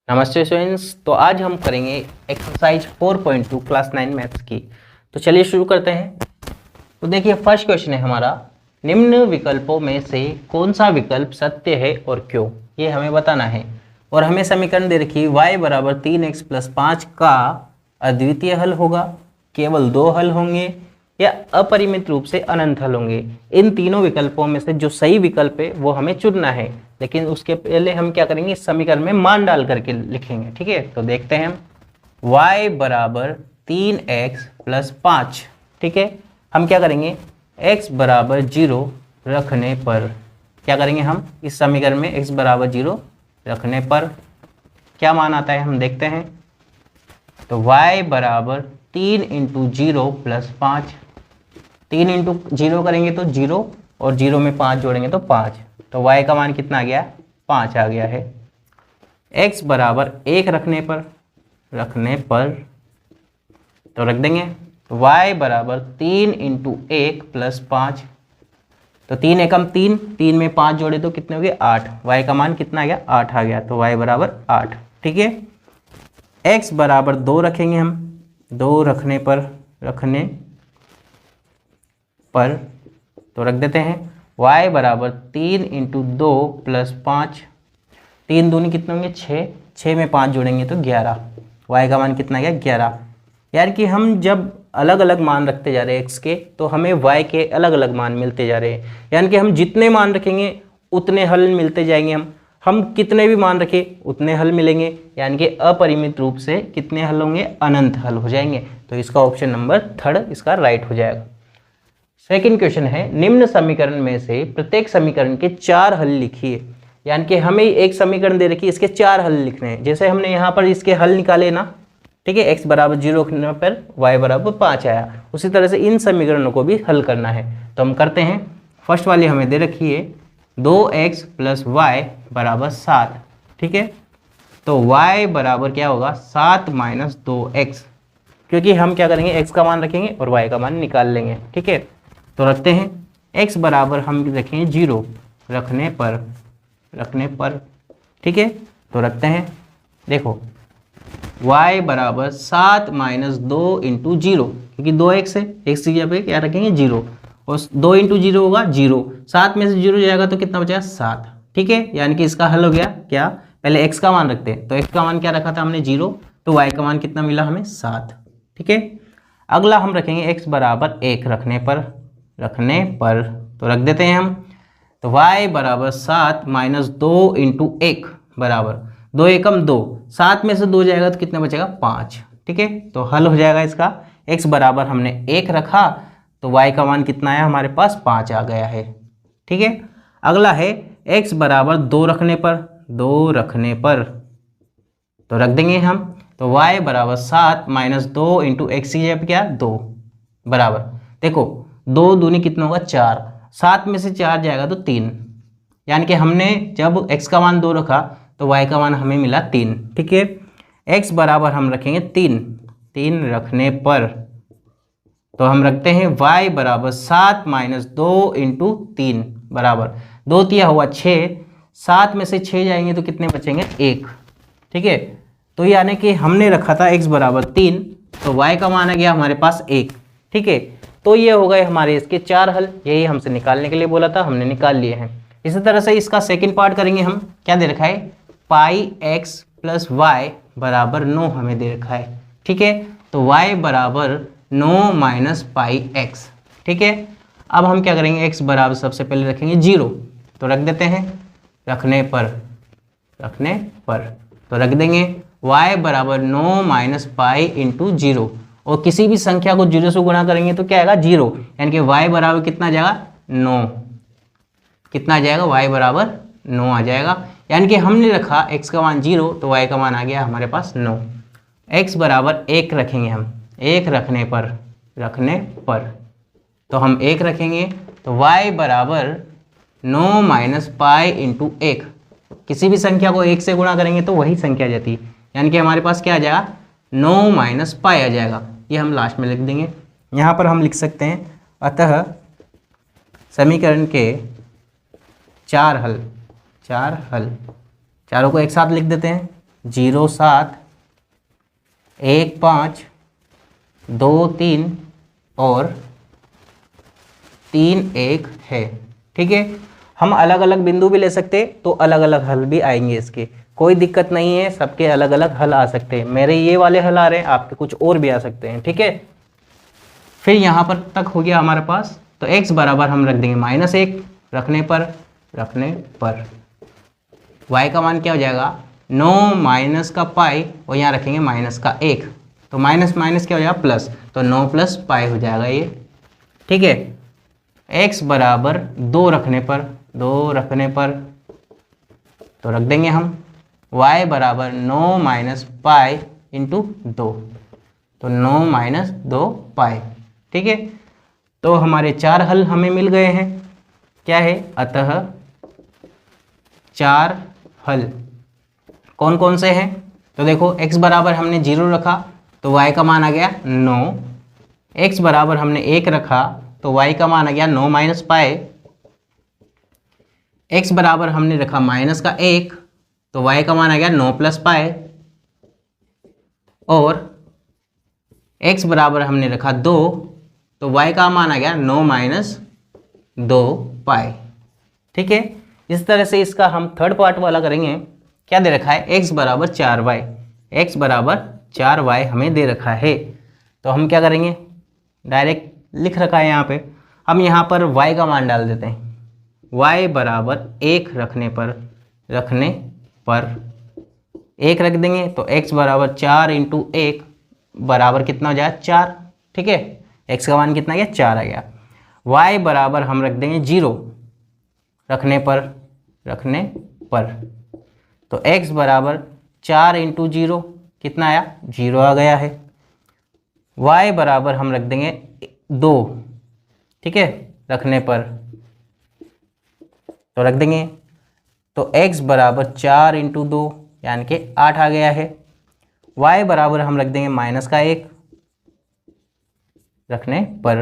नमस्ते स्टूडेंट्स। तो आज हम करेंगे एक्सरसाइज 4.2 क्लास 9 मैथ्स की। तो चलिए शुरू करते हैं। तो देखिए फर्स्ट क्वेश्चन है हमारा, निम्न विकल्पों में से कौन सा विकल्प सत्य है और क्यों, ये हमें बताना है। और हमें समीकरण दे रखी y बराबर 3x + 5 का अद्वितीय हल होगा, केवल 2 हल होंगे या अपरिमित रूप से अनंत हल होंगे। इन तीनों विकल्पों में से जो सही विकल्प है वो हमें चुनना है, लेकिन उसके पहले हम क्या करेंगे, इस समीकरण में मान डाल करके लिखेंगे। ठीक है, तो देखते हैं हम y बराबर 3x + 5। ठीक है, हम क्या करेंगे, x बराबर 0 रखने पर क्या करेंगे, हम इस समीकरण में x बराबर 0 रखने पर क्या मान आता है हम देखते हैं। तो y बराबर 3 × 0 + 5, 3 × 0 करेंगे तो 0 और 0 में 5 जोड़ेंगे तो 5, तो y का मान कितना आ गया, 5 आ गया है। x बराबर 1 रखने पर तो रख देंगे y बराबर 3 × 1 + 5, तो 3 एकम 3, 3 में 5 जोड़े तो कितने हो गए, 8। y का मान कितना आ गया, 8 आ गया, तो y बराबर 8। ठीक है, x बराबर 2 रखेंगे हम, 2 रखने पर तो रख देते हैं y बराबर 3 × 2 + 5, 3 दूनी कितने होंगे, 6, 6 में 5 जोड़ेंगे तो 11, y का मान कितना गया, 11। यानी कि हम जब अलग अलग मान रखते जा रहे हैं x के, तो हमें y के अलग अलग मान मिलते जा रहे हैं। यानी कि हम जितने मान रखेंगे उतने हल मिलते जाएंगे, हम कितने भी मान रखें उतने हल मिलेंगे। यानी कि अपरिमित रूप से कितने हल होंगे, अनंत हल हो जाएंगे। तो इसका ऑप्शन नंबर 3 इसका राइट हो जाएगा। सेकंड क्वेश्चन है, निम्न समीकरण में से प्रत्येक समीकरण के 4 हल लिखिए। यानी कि हमें एक समीकरण दे रखी है, इसके 4 हल लिखने हैं। जैसे हमने यहाँ पर इसके हल निकाले ना, ठीक है, x बराबर 0 रखने पर y बराबर 5 आया, उसी तरह से इन समीकरणों को भी हल करना है। तो हम करते हैं। फर्स्ट वाली हमें दे रखी है 2x + y बराबर 7। ठीक है, तो y बराबर क्या होगा, 7 - 2x, क्योंकि हम क्या करेंगे, x का मान रखेंगे और y का मान निकाल लेंगे। ठीक है, तो रखते हैं x बराबर हम रखेंगे 0 रखने पर। ठीक है, तो रखते हैं, देखो y बराबर 7 - 2 × 0, क्योंकि 2x है, x की जगह पे क्या रखेंगे 0, और 2 × 0 होगा 0, 7 में से 0 जाएगा तो कितना बचेगा, 7। ठीक है, यानी कि इसका हल हो गया क्या, पहले x का मान रखते हैं, तो x का मान क्या रखा था हमने 0, तो y का मान कितना मिला हमें, 7। ठीक है, अगला हम रखेंगे x बराबर 1 रखने पर तो रख देते हैं हम। तो y बराबर 7 - 2 × 1 बराबर 2 एकम 2, 7 में से 2 जाएगा तो कितना बचेगा, 5। ठीक है, तो हल हो जाएगा इसका। x बराबर हमने 1 रखा तो y का मान कितना आया हमारे पास, 5 आ गया है। ठीक है, अगला है x बराबर 2 रखने पर तो रख देंगे हम। तो y बराबर 7 - 2 × x की जगह क्या, 2 बराबर, देखो 2 दूनी कितना होगा, 4, 7 में से 4 जाएगा तो 3, यानी कि हमने जब x का मान 2 रखा तो y का मान हमें मिला 3। ठीक है, x बराबर हम रखेंगे 3 रखने पर तो हम रखते हैं y बराबर 7 - 2 × 3 बराबर 2 तिया हुआ 6, 7 में से 6 जाएंगे तो कितने बचेंगे, 1। ठीक है, तो यानी कि हमने रखा था x बराबर 3, तो y का मान आ गया हमारे पास 1। ठीक है, तो ये हो गए हमारे इसके 4 हल, यही हमसे निकालने के लिए बोला था, हमने निकाल लिए हैं। इसी तरह से इसका सेकंड पार्ट करेंगे हम। क्या दे रखा है, πx + y बराबर 9 हमें दे रखा है। ठीक है, तो y बराबर 9 - πx। ठीक है, अब हम क्या करेंगे, x बराबर सबसे पहले रखेंगे 0, तो रख देते हैं रखने पर तो रख देंगे y बराबर 9 - π × 0, और किसी भी संख्या को 0 से गुणा करेंगे तो क्या आएगा, 0, यानी कि y बराबर कितना जाएगा, 9, कितना आ जाएगा, y बराबर 9 आ जाएगा। यानी कि हमने रखा x का मान 0, तो y का मान आ गया हमारे पास 9। x बराबर 1 रखेंगे हम, 1 रखने पर तो हम 1 रखेंगे, तो y बराबर 9 - π × 1, किसी भी संख्या को 1 से गुणा करेंगे तो वही संख्या आ जाती है, यानी कि हमारे पास क्या आ जाएगा, 9 - π आ जाएगा। ये हम लास्ट में लिख देंगे। यहाँ पर हम लिख सकते हैं, अतः समीकरण के 4 हल, चारों को एक साथ लिख देते हैं। 0 7 1 5 2 3 और 3 1 है। ठीक है, हम अलग अलग बिंदु भी ले सकते तो अलग अलग हल भी आएंगे इसके, कोई दिक्कत नहीं है, सबके अलग अलग हल आ सकते हैं। मेरे ये वाले हल आ रहे हैं, आपके कुछ और भी आ सकते हैं। ठीक है, फिर यहाँ पर तक हो गया हमारे पास। तो x बराबर हम रख देंगे -1 रखने पर y का मान क्या हो जाएगा 9 माइनस का पाई और यहाँ रखेंगे -1, तो माइनस माइनस क्या हो जाएगा प्लस, तो 9 + पाई हो जाएगा ये। ठीक है, x बराबर 2 रखने पर तो रख देंगे हम y बराबर 9 - पाई × 2, तो 9 - 2 पाई। ठीक है, तो हमारे 4 हल हमें मिल गए हैं। क्या है, अतः 4 हल कौन कौन से हैं, तो देखो x बराबर हमने 0 रखा तो y का मान आ गया 9, x बराबर हमने 1 रखा तो y का मान आ गया 9 - पाई, x बराबर हमने रखा -1 तो y का मान आ गया 9 + पाई, और x बराबर हमने रखा 2 तो y का मान आ गया 9 - 2 पाई। ठीक है, इस तरह से इसका हम थर्ड पार्ट वाला करेंगे। क्या दे रखा है, x बराबर 4y, x बराबर 4y हमें दे रखा है। तो हम क्या करेंगे, डायरेक्ट लिख रखा है यहाँ पे, हम यहाँ पर y का मान डाल देते हैं। y बराबर 1 रखने पर 1 रख देंगे तो x बराबर 4 × 1 बराबर कितना हो जाएगा 4। ठीक है, x का मान कितना आ गया 4 आ गया। y बराबर हम रख देंगे 0 रखने पर तो x बराबर 4 × 0 कितना आया 0 आ गया है। y बराबर हम रख देंगे 2, ठीक है, रखने पर तो रख देंगे तो x बराबर 4 × 2 यानी कि 8 आ गया है। y बराबर हम रख देंगे -1 रखने पर,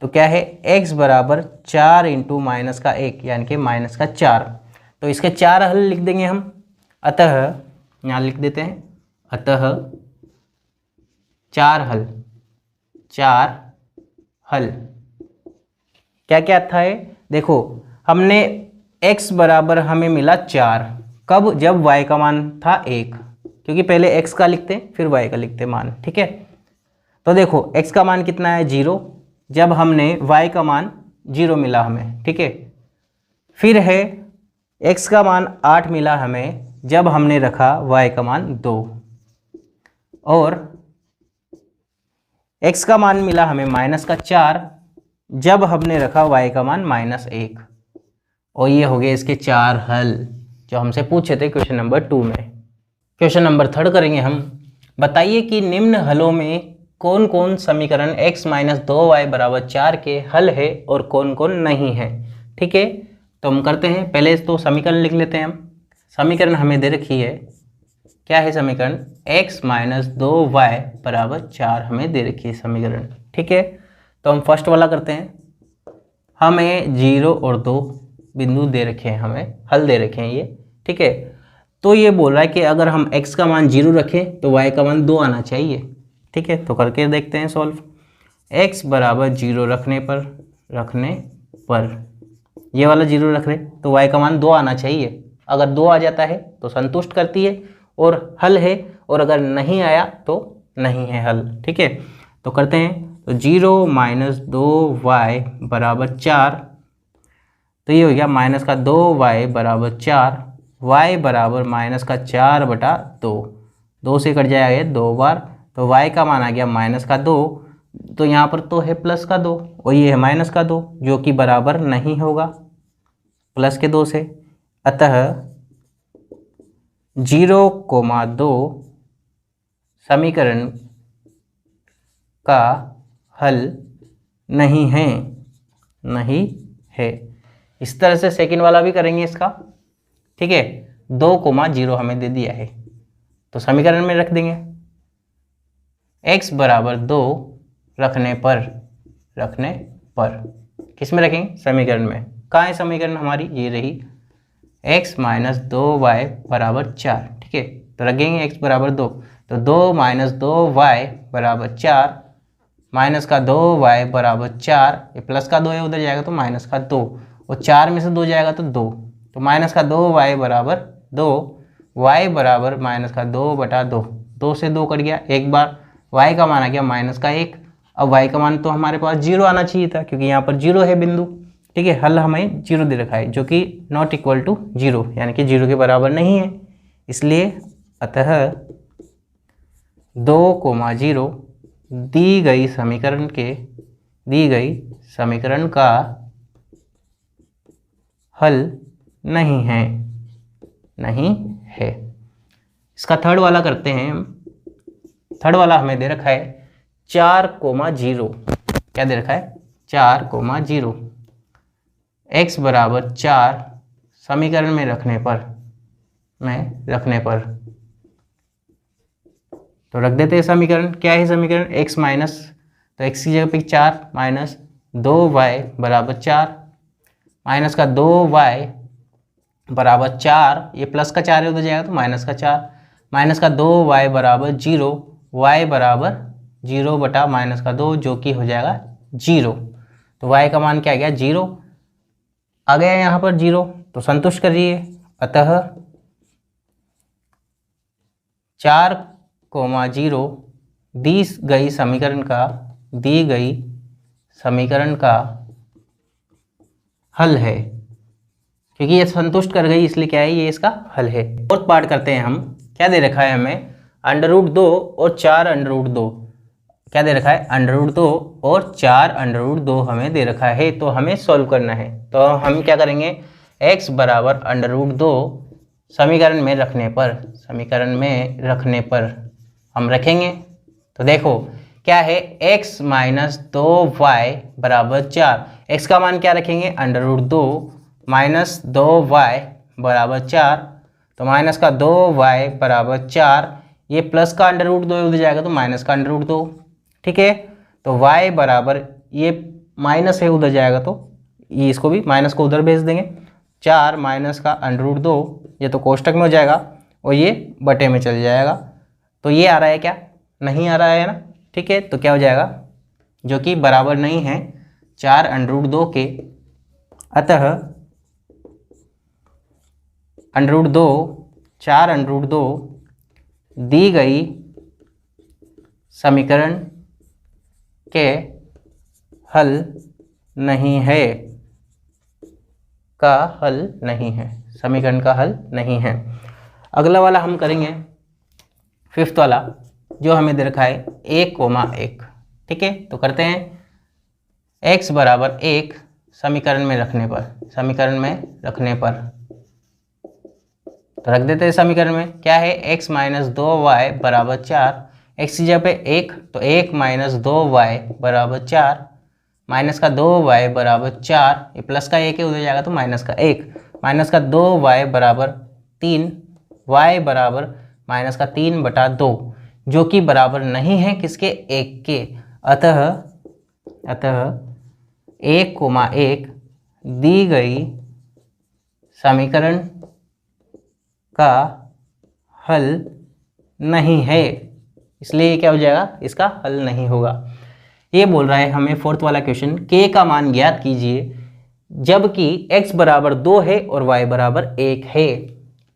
तो क्या है x बराबर 4 × -1 यानी कि -4। तो इसके 4 हल लिख देंगे हम। अतः यहाँ लिख देते हैं, अतः 4 हल क्या क्या था ये देखो, हमने x बराबर हमें मिला 4, कब, जब y का मान था 1, क्योंकि पहले x का लिखते फिर y का लिखते मान। ठीक है, तो देखो x का मान कितना है 0, जब हमने y का मान 0 मिला हमें। ठीक है, फिर है x का मान 8 मिला हमें जब हमने रखा y का मान 2, और x का मान मिला हमें -4 जब हमने रखा y का मान -1। और ये हो गए इसके 4 हल जो हमसे पूछे थे क्वेश्चन नंबर 2 में। क्वेश्चन नंबर 3 करेंगे हम। बताइए कि निम्न हलों में कौन कौन समीकरण x - 2y = 4 के हल है और कौन कौन नहीं है। ठीक है, तो हम करते हैं, पहले तो समीकरण लिख लेते हैं हम। समीकरण हमें दे रखी है, क्या है समीकरण, x - 2y = 4 हमें दे रखी है समीकरण। ठीक है, तो हम फर्स्ट वाला करते हैं। हमें 0 और 2 बिंदु दे रखे हैं, हमें हल दे रखे हैं ये। ठीक है, तो ये बोल रहा है कि अगर हम x का मान 0 रखें तो y का मान 2 आना चाहिए। ठीक है, तो करके देखते हैं सॉल्व। x बराबर 0 रखने पर ये वाला 0 रख रहे तो y का मान 2 आना चाहिए। अगर 2 आ जाता है तो संतुष्ट करती है और हल है, और अगर नहीं आया तो नहीं है हल। ठीक है, तो करते हैं, तो 0 - 2y = 4, तो ये हो गया -2y = 4, y बराबर -4/2, 2 से कट जाएगा 2 बार, तो y का मान आ गया -2, तो यहाँ पर तो है +2 और ये है -2 जो कि बराबर नहीं होगा +2 से। अतः 0,2 समीकरण का हल नहीं है। इस तरह से सेकंड वाला भी करेंगे इसका। ठीक है, 2,0 हमें दे दिया है तो समीकरण में रख देंगे। x बराबर 2 रखने पर किस में रखेंगे, समीकरण में। कहाँ है समीकरण हमारी, ये रही। x माइनस 2y बराबर 4। ठीक है, तो रखेंगे x बराबर 2, तो 2 माइनस 2y बराबर 4, माइनस का 2y बराबर 4, ये प्लस का 2 है उधर जाएगा तो माइनस का 2, और 4 में से 2 जाएगा तो 2, तो माइनस का 2y बराबर 2, y बराबर माइनस का 2 बटा 2, 2 से 2 कट गया एक बार, y का मान आ गया माइनस का 1। अब y का मान तो हमारे पास 0 आना चाहिए था क्योंकि यहाँ पर 0 है बिंदु। ठीक है, हल हमें 0 दे रखा है जो कि नॉट इक्वल टू 0 यानी कि 0 के बराबर नहीं है, इसलिए अतः 2,0 दी गई समीकरण का हल नहीं है। इसका थर्ड वाला करते हैं हम। थर्ड वाला हमें दे रखा है 4,0, क्या दे रखा है 4,0, x बराबर 4 समीकरण में रखने पर तो रख देते हैं समीकरण। क्या है समीकरण, x माइनस, तो x की जगह पे 4 माइनस 2y बराबर 4, माइनस का 2y बराबर 4, ये प्लस का 4 है उधर जाएगा तो माइनस का 4, माइनस का 2y बराबर 0, y बराबर 0 बटा माइनस का 2 जो कि हो जाएगा 0। तो y का मान क्या आ गया 0 आ गया यहाँ पर 0, तो संतुष्ट करिए। अतः 4,0 दी गई समीकरण का हल है, क्योंकि ये संतुष्ट कर गई इसलिए क्या है ये इसका हल है। फोर्थ पार्ट करते हैं हम। क्या दे रखा है हमें √2 और 4√2, क्या दे रखा है √2 और 4√2 हमें दे रखा है, तो हमें सॉल्व करना है। तो हम क्या करेंगे, x बराबर √2 समीकरण में रखने पर हम रखेंगे। तो देखो क्या है x माइनस 2y बराबर 4, x का मान क्या रखेंगे √2 माइनस 2y बराबर 4, तो माइनस का 2y बराबर 4, ये प्लस का √2 उधर जाएगा तो माइनस का √2। ठीक है, तो y बराबर ये माइनस है उधर जाएगा तो ये इसको भी माइनस को उधर भेज देंगे, 4 माइनस का √2, ये तो कोष्टक में हो जाएगा और ये बटे में चल जाएगा। तो ये आ रहा है क्या, नहीं आ रहा है ना। ठीक है, तो क्या हो जाएगा, जो कि बराबर नहीं है 4√2 के। अतः 4√2 दी गई समीकरण के हल नहीं है, समीकरण का हल नहीं है। अगला वाला हम करेंगे फिफ्थ वाला, जो हमें दे रखा है 1,1। ठीक है, तो करते हैं x बराबर 1 समीकरण में रखने पर तो रख देते हैं समीकरण में। क्या है x माइनस 2y बराबर 4, x की जगह पे 1, तो 1 माइनस 2y बराबर 4, माइनस का 2y बराबर 4, ये प्लस का 1 है उधर जाएगा तो माइनस का 1, माइनस का 2y बराबर 3, y बराबर माइनस का 3 बटा 2 जो कि बराबर नहीं है किसके 1 के। अतः 1,1 दी गई समीकरण का हल नहीं है, इसलिए क्या हो जाएगा, इसका हल नहीं होगा। ये बोल रहा है हमें फोर्थ वाला क्वेश्चन, k का मान ज्ञात कीजिए जबकि x बराबर 2 है और y बराबर 1 है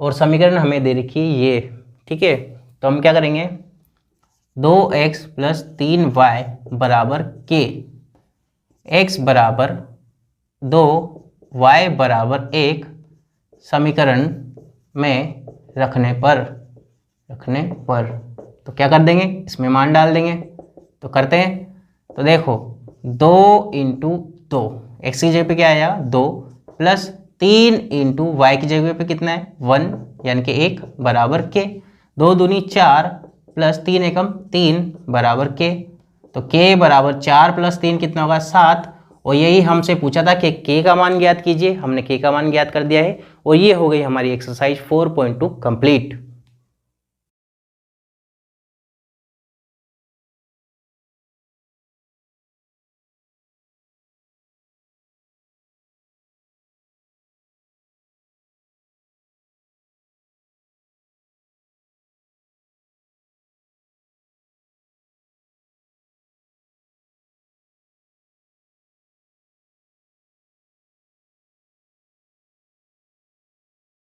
और समीकरण हमें दे रखी है ये। ठीक है, तो हम क्या करेंगे, 2x प्लस 3y बराबर k, x बराबर 2 y बराबर 1 समीकरण में रखने पर तो क्या कर देंगे, इसमें मान डाल देंगे। तो करते हैं, तो देखो 2 × 2, x की जगह पे क्या आया 2, प्लस 3 × y की जगह पे कितना है 1 यानी कि 1 बराबर k, 2 दूनी 4 प्लस 3 एकम 3 बराबर k, तो k बराबर 4 प्लस 3 कितना होगा 7। और यही हमसे पूछा था कि k का मान ज्ञात कीजिए, हमने k का मान ज्ञात कर दिया है और ये हो गई हमारी एक्सरसाइज 4.2 कंप्लीट।